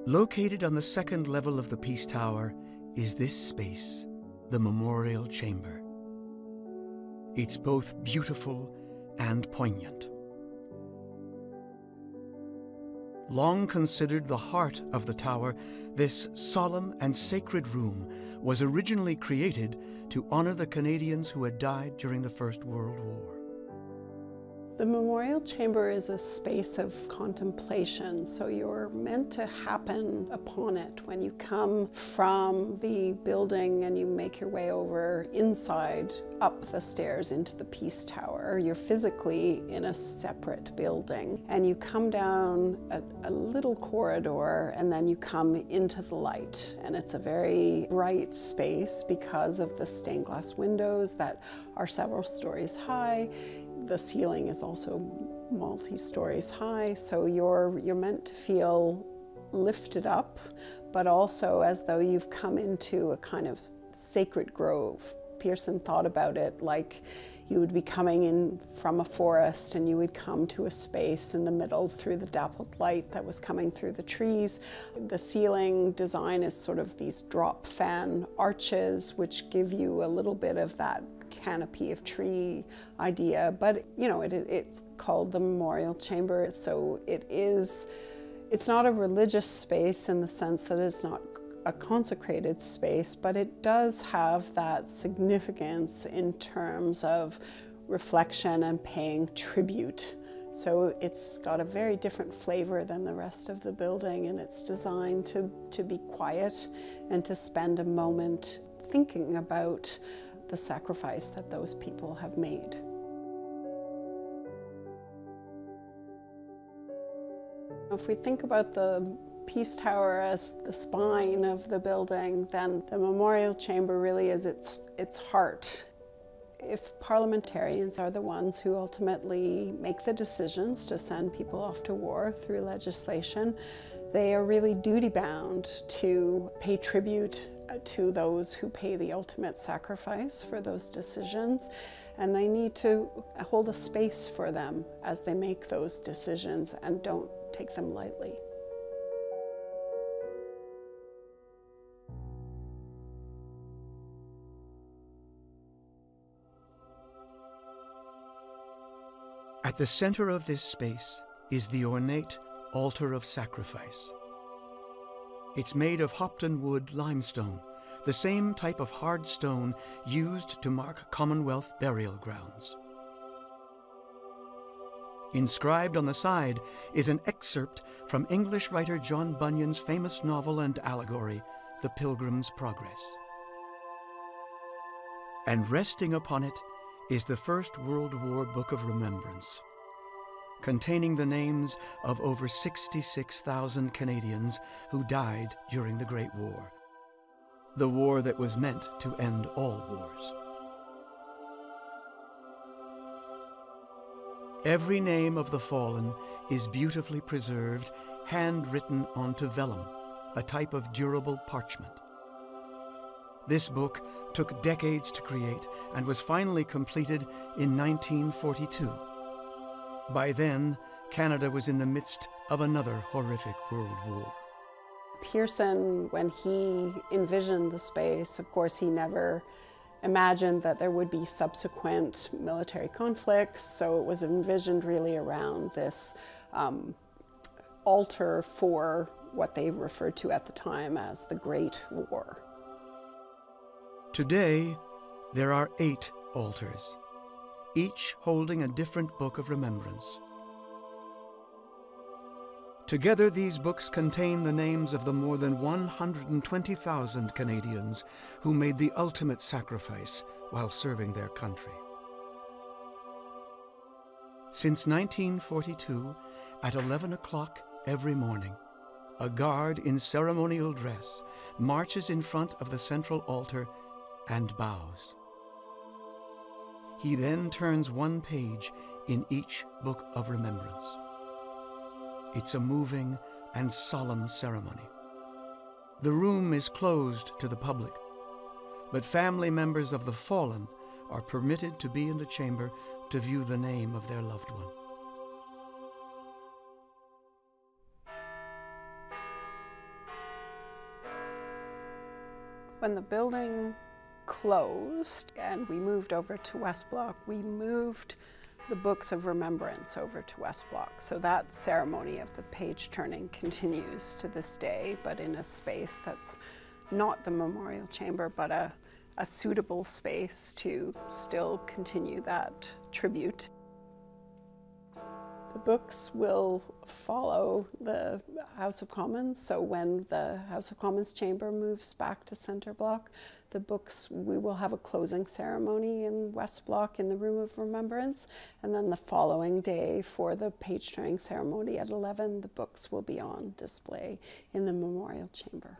Located on the second level of the Peace Tower is this space, the Memorial Chamber. It's both beautiful and poignant. Long considered the heart of the tower, this solemn and sacred room was originally created to honor the Canadians who had died during the First World War. The Memorial Chamber is a space of contemplation, so you're meant to happen upon it when you come from the building and you make your way over inside, up the stairs into the Peace Tower. You're physically in a separate building, and you come down a little corridor, and then you come into the light. And it's a very bright space because of the stained glass windows that are several stories high. The ceiling is also multi-stories high, so you're meant to feel lifted up, but also as though you've come into a kind of sacred grove. Pearson thought about it like you would be coming in from a forest and you would come to a space in the middle through the dappled light that was coming through the trees. The ceiling design is sort of these drop fan arches, which give you a little bit of that canopy of tree idea, but you know, it's called the Memorial Chamber, so it's not a religious space in the sense that it's not a consecrated space, but it does have that significance in terms of reflection and paying tribute. So it's got a very different flavor than the rest of the building, and it's designed to be quiet and to spend a moment thinking about the sacrifice that those people have made. If we think about the Peace Tower as the spine of the building, then the Memorial Chamber really is its heart. If parliamentarians are the ones who ultimately make the decisions to send people off to war through legislation, they are really duty-bound to pay tribute to those who pay the ultimate sacrifice for those decisions, and they need to hold a space for them as they make those decisions and don't take them lightly. At the center of this space is the ornate altar of sacrifice. It's made of Hopton wood limestone, the same type of hard stone used to mark Commonwealth burial grounds. Inscribed on the side is an excerpt from English writer John Bunyan's famous novel and allegory, The Pilgrim's Progress. And resting upon it is the First World War Book of Remembrance, containing the names of over 66,000 Canadians who died during the Great War, the war that was meant to end all wars. Every name of the fallen is beautifully preserved, handwritten onto vellum, a type of durable parchment. This book took decades to create and was finally completed in 1942. By then, Canada was in the midst of another horrific world war. Pearson, when he envisioned the space, of course, he never imagined that there would be subsequent military conflicts, so it was envisioned really around this altar for what they referred to at the time as the Great War. Today, there are 8 altars, each holding a different book of remembrance. Together, these books contain the names of the more than 120,000 Canadians who made the ultimate sacrifice while serving their country. Since 1942, at 11 o'clock every morning, a guard in ceremonial dress marches in front of the central altar and bows. He then turns one page in each book of remembrance. It's a moving and solemn ceremony. The room is closed to the public, but family members of the fallen are permitted to be in the chamber to view the name of their loved one. When the building closed and we moved over to West Block, we moved the books of remembrance over to West Block. So that ceremony of the page turning continues to this day, but in a space that's not the memorial chamber, but a suitable space to still continue that tribute. The books will follow the House of Commons, so when the House of Commons chamber moves back to Centre Block, the books, we will have a closing ceremony in West Block in the Room of Remembrance, and then the following day for the page turning ceremony at 11, the books will be on display in the memorial chamber.